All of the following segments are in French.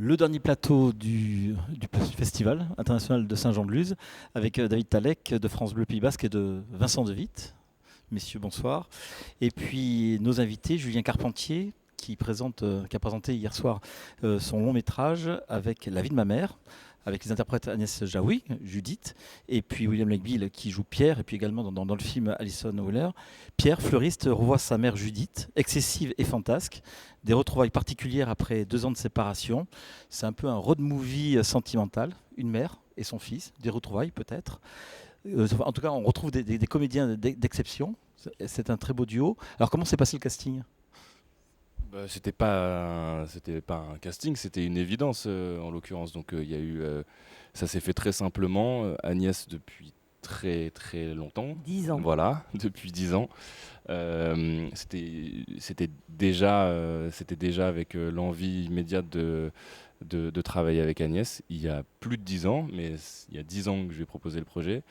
Le dernier plateau du Festival international de Saint-Jean-de-Luz avec David Talek de France Bleu Pays Basque et de Vincent De Witt. Messieurs, bonsoir. Et puis nos invités, Julien Carpentier, qui a présenté hier soir son long métrage avec La vie de ma mère, avec les interprètes Agnès Jaoui, Judith, et puis William Legbill qui joue Pierre, et puis également dans le film Alison Wheeler. Pierre, fleuriste, revoit sa mère Judith, excessive et fantasque, des retrouvailles particulières après 2 ans de séparation. C'est un peu un road movie sentimental, une mère et son fils, des retrouvailles peut-être. En tout cas, on retrouve des comédiens d'exception. C'est un très beau duo. Alors, comment s'est passé le casting ? C'était pas un casting, c'était une évidence en l'occurrence. Donc il y a eu, ça s'est fait très simplement. Agnès depuis très très longtemps. 10 ans. Voilà, depuis 10 ans. C'était déjà avec l'envie immédiate de travailler avec Agnès. Il y a plus de 10 ans, mais il y a 10 ans que je lui ai proposé le projet.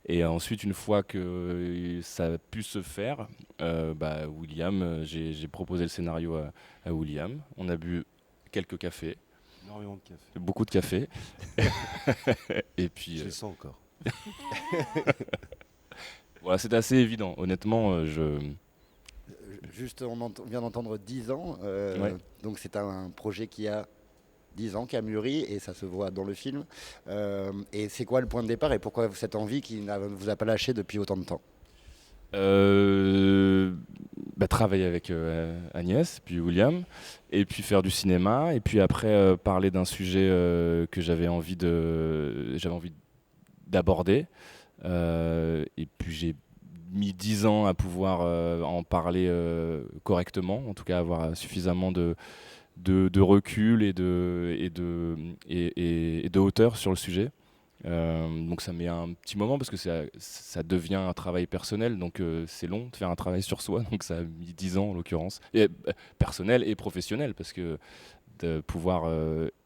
Et ensuite, une fois que ça a pu se faire, William, j'ai proposé le scénario à William. On a bu quelques cafés. Énormément de café. Beaucoup de café. Et puis, Je le sens encore. Voilà, c'était assez évident. Honnêtement, Juste, on vient d'entendre 10 ans. Ouais. Donc c'est un projet qui a 10 ans, qui a mûri, et ça se voit dans le film. Et c'est quoi le point de départ et pourquoi cette envie qui ne vous a pas lâché depuis autant de temps ? Travailler avec Agnès, puis William, et puis faire du cinéma, et puis après parler d'un sujet que j'avais envie d'aborder. Et puis j'ai mis 10 ans à pouvoir en parler correctement, en tout cas avoir suffisamment de recul et de hauteur sur le sujet. Donc ça met un petit moment parce que ça devient un travail personnel, donc c'est long de faire un travail sur soi, donc ça a mis 10 ans en l'occurrence, et, personnel et professionnel, parce que de pouvoir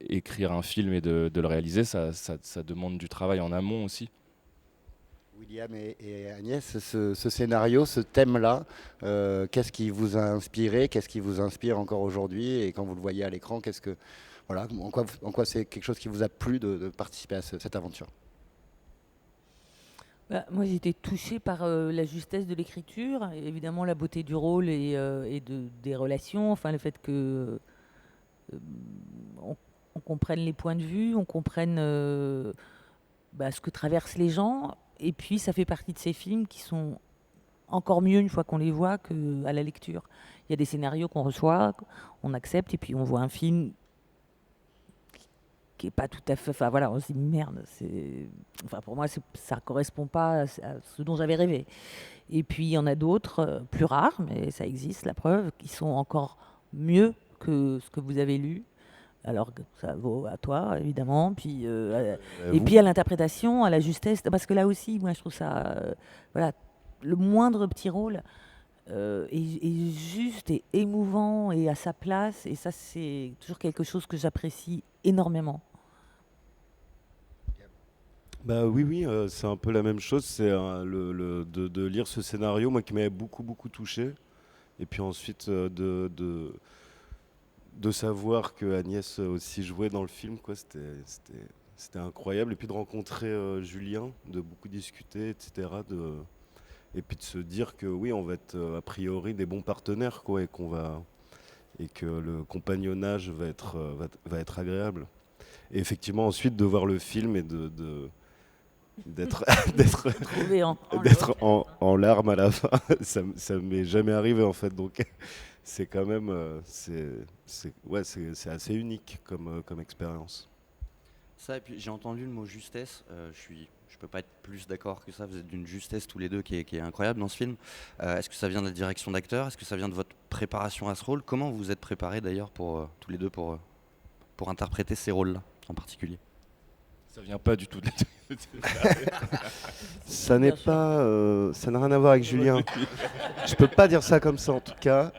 écrire un film et de le réaliser, ça demande du travail en amont aussi. William et Agnès, ce scénario, ce thème-là, qu'est-ce qui vous a inspiré ? Qu'est-ce qui vous inspire encore aujourd'hui ? Et quand vous le voyez à l'écran, en quoi c'est quelque chose qui vous a plu de participer à cette aventure ? Moi, j'ai été touchée par la justesse de l'écriture, et évidemment la beauté du rôle et des relations, enfin le fait que on comprenne les points de vue, on comprenne ce que traversent les gens, et puis ça fait partie de ces films qui sont encore mieux une fois qu'on les voit qu'à la lecture. Il y a des scénarios qu'on reçoit, on accepte, et puis on voit un film qui est pas tout à fait, enfin voilà, on se dit merde, pour moi ça correspond pas à ce dont j'avais rêvé. Et puis il y en a d'autres plus rares, mais ça existe, la preuve, qui sont encore mieux que ce que vous avez lu. Alors que ça vaut à toi évidemment, puis et puis à l'interprétation, à la justesse, parce que là aussi moi je trouve ça voilà, le moindre petit rôle est juste et émouvant et à sa place, et ça c'est toujours quelque chose que j'apprécie énormément. Oui, c'est un peu la même chose. C'est de lire ce scénario, moi qui m'avait beaucoup beaucoup touché, et puis ensuite de savoir que Agnès aussi jouait dans le film, quoi. C'était incroyable, et puis de rencontrer Julien, de beaucoup discuter, etc. Et puis de se dire que oui, on va être a priori des bons partenaires, quoi, et que le compagnonnage va être agréable. Et effectivement, ensuite de voir le film et d'être Trouvé d'être en larmes à la fin, ça m'est jamais arrivé en fait. Donc c'est quand même c'est assez unique comme expérience. Ça, et puis j'ai entendu le mot justesse. Je peux pas être plus d'accord que ça. Vous êtes d'une justesse tous les deux qui est incroyable dans ce film. Est-ce que ça vient de la direction d'acteur ? Est-ce que ça vient de votre préparation à ce rôle ? Comment vous vous êtes préparés d'ailleurs pour tous les deux pour interpréter ces rôles-là en particulier ? Ça vient pas du tout de Ça n'est pas, ça n'a rien à voir avec Julien. Je peux pas dire ça comme ça en tout cas.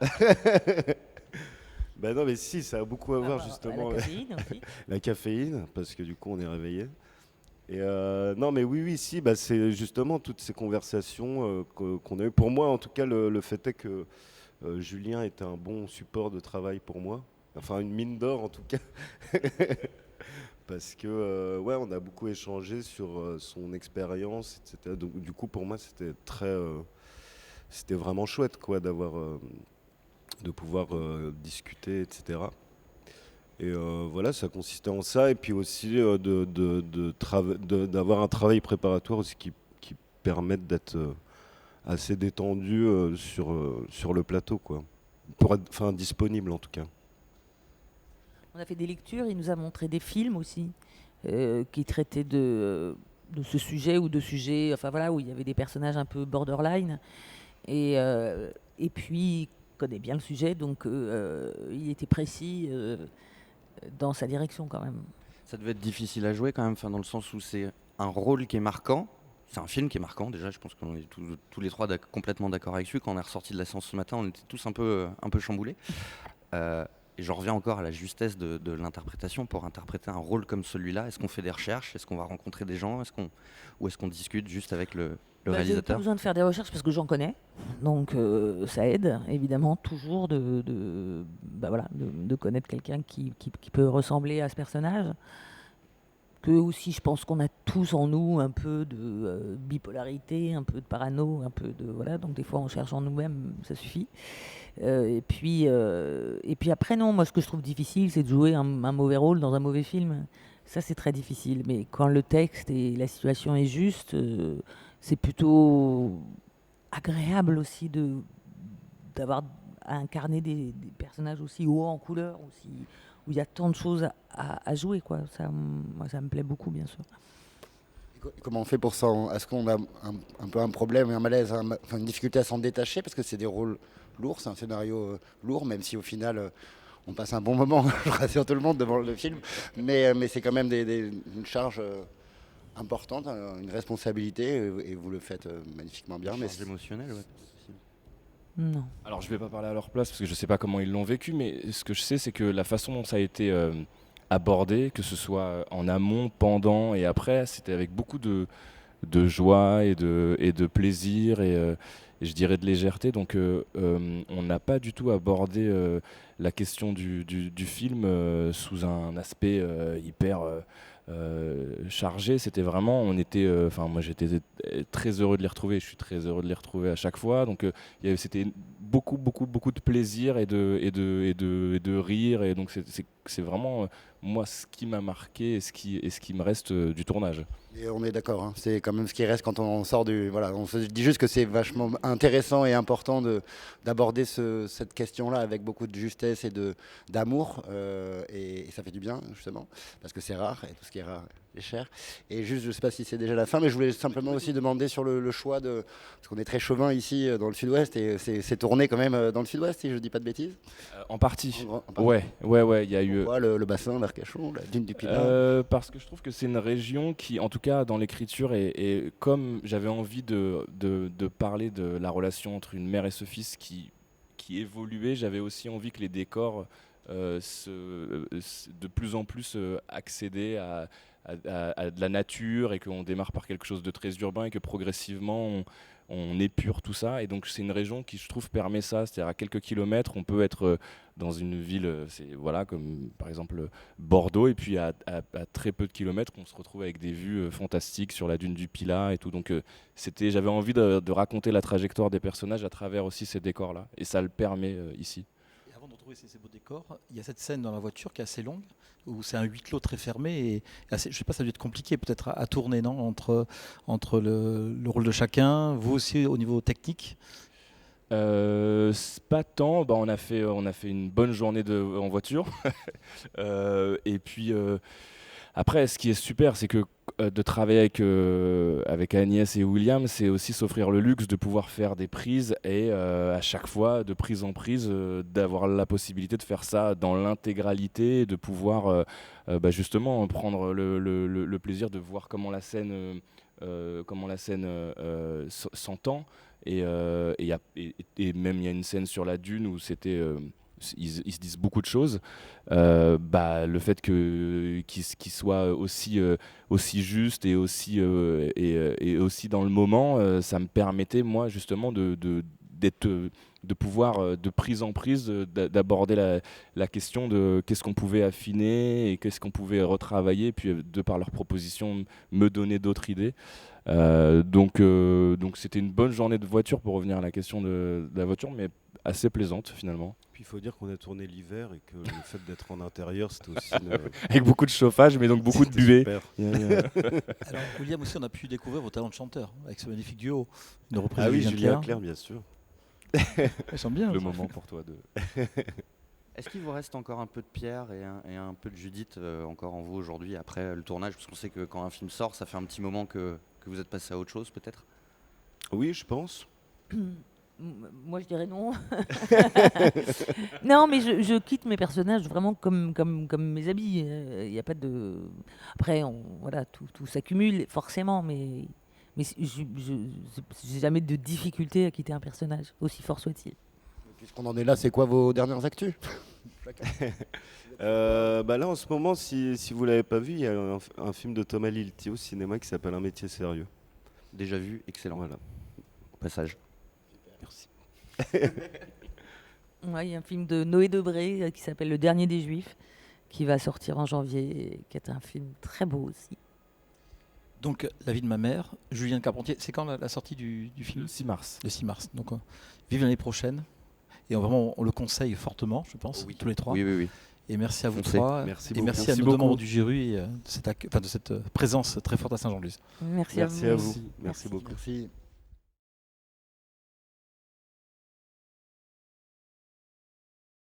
Ben non, mais si, ça a beaucoup à voir justement. La caféine aussi. La caféine, parce que du coup on est réveillé. Et non, mais oui, si, c'est justement toutes ces conversations qu'on a eues. Pour moi, en tout cas, le fait est que Julien était un bon support de travail pour moi. enfin une mine d'or en tout cas. Parce que ouais, on a beaucoup échangé sur son expérience, etc. Donc du coup, pour moi, c'était vraiment chouette, quoi, de pouvoir discuter, etc. Et voilà, ça consistait en ça, et puis aussi d'avoir un travail préparatoire aussi qui permette d'être assez détendu sur le plateau, quoi. Pour être, enfin, disponible en tout cas. On a fait des lectures, il nous a montré des films aussi qui traitaient de ce sujet ou de sujets, enfin voilà, où il y avait des personnages un peu borderline. Et puis, il connaît bien le sujet, donc il était précis dans sa direction quand même. Ça devait être difficile à jouer quand même, enfin, dans le sens où c'est un rôle qui est marquant. C'est un film qui est marquant déjà, je pense qu'on est tous les trois complètement d'accord avec lui. Quand on est ressorti de la séance ce matin, on était tous un peu chamboulés. Et j'en reviens encore à la justesse de l'interprétation. Pour interpréter un rôle comme celui-là, est-ce qu'on fait des recherches? Est-ce qu'on va rencontrer des gens? Ou est-ce qu'on discute juste avec le J'ai pas réalisateur? besoin de faire des recherches parce que j'en connais, donc ça aide évidemment toujours de connaître quelqu'un qui peut ressembler à ce personnage. Que aussi, je pense qu'on a tous en nous un peu de bipolarité, un peu de parano, un peu de voilà. Donc des fois, on cherche en nous-mêmes, ça suffit. Et puis après, non, moi, ce que je trouve difficile, c'est de jouer un mauvais rôle dans un mauvais film. Ça, c'est très difficile. Mais quand le texte et la situation est juste, c'est plutôt agréable aussi d'avoir à incarner des personnages aussi hauts en couleur, aussi, où il y a tant de choses à jouer, quoi. Ça, moi, ça me plaît beaucoup, bien sûr. Comment on fait pour ça? Est-ce qu'on a un peu un problème, un malaise, enfin, une difficulté à s'en détacher? Parce que c'est des rôles lourds, c'est un scénario lourd, même si au final on passe un bon moment, je rassure tout le monde devant le film. Mais c'est quand même une charge importante, une responsabilité, et vous le faites magnifiquement bien. Mais Charge émotionnelle, ouais. Non. Alors je vais pas parler à leur place parce que je sais pas comment ils l'ont vécu, mais ce que je sais c'est que la façon dont ça a été abordé, que ce soit en amont, pendant et après, c'était avec beaucoup de joie et de plaisir et je dirais de légèreté. Donc on n'a pas du tout abordé la question du film sous un aspect hyper chargé. C'était vraiment, enfin moi j'étais très heureux de les retrouver. Je suis très heureux de les retrouver à chaque fois. Donc c'était beaucoup de plaisir et de rire. Et donc c'est vraiment moi ce qui m'a marqué et ce qui me reste du tournage. Et on est d'accord, hein. C'est quand même ce qui reste quand on sort du... Voilà, on se dit juste que c'est vachement intéressant et important d'aborder cette question-là avec beaucoup de justesse et d'amour. Et ça fait du bien, justement, parce que c'est rare, et tout ce qui est rare est cher. Et juste, je ne sais pas si c'est déjà la fin, mais je voulais simplement aussi demander sur le choix de... Parce qu'on est très chauvin ici, dans le sud-ouest, et c'est tourné quand même dans le sud-ouest, si je ne dis pas de bêtises. En partie. En partie. Ouais, il y a eu... Pourquoi le bassin d'Arcachon, la dune du Pilat? Parce que je trouve que c'est une région qui, en tout cas dans l'écriture, et comme j'avais envie de parler de la relation entre une mère et ce fils qui évoluait, j'avais aussi envie que les décors de plus en plus accédaient à de la nature et qu'on démarre par quelque chose de très urbain et que progressivement on épure tout ça. Et donc c'est une région qui, je trouve, permet ça. C'est-à-dire à quelques kilomètres, on peut être dans une ville, voilà, comme par exemple Bordeaux, et puis à très peu de kilomètres, on se retrouve avec des vues fantastiques sur la dune du Pilat et tout. Donc j'avais envie de raconter la trajectoire des personnages à travers aussi ces décors-là. Et ça le permet ici. Et avant de retrouver ces beaux décors, il y a cette scène dans la voiture qui est assez longue, où c'est un huis clos très fermé et assez, je sais pas, ça doit être compliqué peut-être à tourner, non, entre le rôle de chacun, vous aussi au niveau technique. C'est pas tant, on a fait une bonne journée en voiture. Et puis après, ce qui est super, c'est que de travailler avec Agnès et William, c'est aussi s'offrir le luxe de pouvoir faire des prises et à chaque fois, de prise en prise, d'avoir la possibilité de faire ça dans l'intégralité, de pouvoir justement prendre le plaisir de voir comment la scène s'entend. Et même il y a une scène sur la dune où ils se disent beaucoup de choses. Le fait qu'ils soient aussi juste et aussi dans le moment, ça me permettait moi justement de pouvoir, de prise en prise, d'aborder la question de qu'est-ce qu'on pouvait affiner et qu'est-ce qu'on pouvait retravailler, puis de par leurs propositions, me donner d'autres idées. Donc c'était une bonne journée de voiture pour revenir à la question de la voiture, mais assez plaisante finalement. Puis il faut dire qu'on a tourné l'hiver et que le fait d'être en intérieur, c'était aussi Avec beaucoup de chauffage, mais donc beaucoup de buée. super. Alors, William aussi, on a pu découvrir vos talents de chanteur avec ce magnifique duo. Une reprise Ah de oui, Julien Julien Clerc. Clerc, bien sûr. Elle chante bien. Le ça. moment pour toi de. Est-ce qu'il vous reste encore un peu de Pierre et un peu de Judith encore en vous aujourd'hui après le tournage? Parce qu'on sait que quand un film sort, ça fait un petit moment que vous êtes passé à autre chose peut-être. Oui, je pense. Moi, je dirais non. Non, mais je quitte mes personnages vraiment comme mes habits. Il n'y a pas de. Après, voilà, tout s'accumule forcément, mais je n'ai jamais de difficulté à quitter un personnage, aussi fort soit-il. Puisqu'on en est là, c'est quoi vos dernières actus? Bah là, en ce moment, si vous l'avez pas vu, il y a un film de Thomas Lilti au cinéma qui s'appelle Un métier sérieux. Déjà vu, excellent. Voilà. Au passage. Merci. Ouais, il y a un film de Noé Debré qui s'appelle Le Dernier des Juifs, qui va sortir en janvier, et qui est un film très beau aussi. Donc, La vie de ma mère, Julien Carpentier. C'est quand la sortie du film? Le 6 mars. Le 6 mars. Donc, vive l'année prochaine. Et on le conseille fortement, je pense, Oui. tous les trois. Oui, oui, oui. Et merci à vous Foncez. trois. Merci et beaucoup. merci à Merci nos deux beaucoup. membres du jury de cette présence très forte à Saint-Jean-de-Luz. Merci, Merci à à vous. vous. Merci beaucoup. Merci.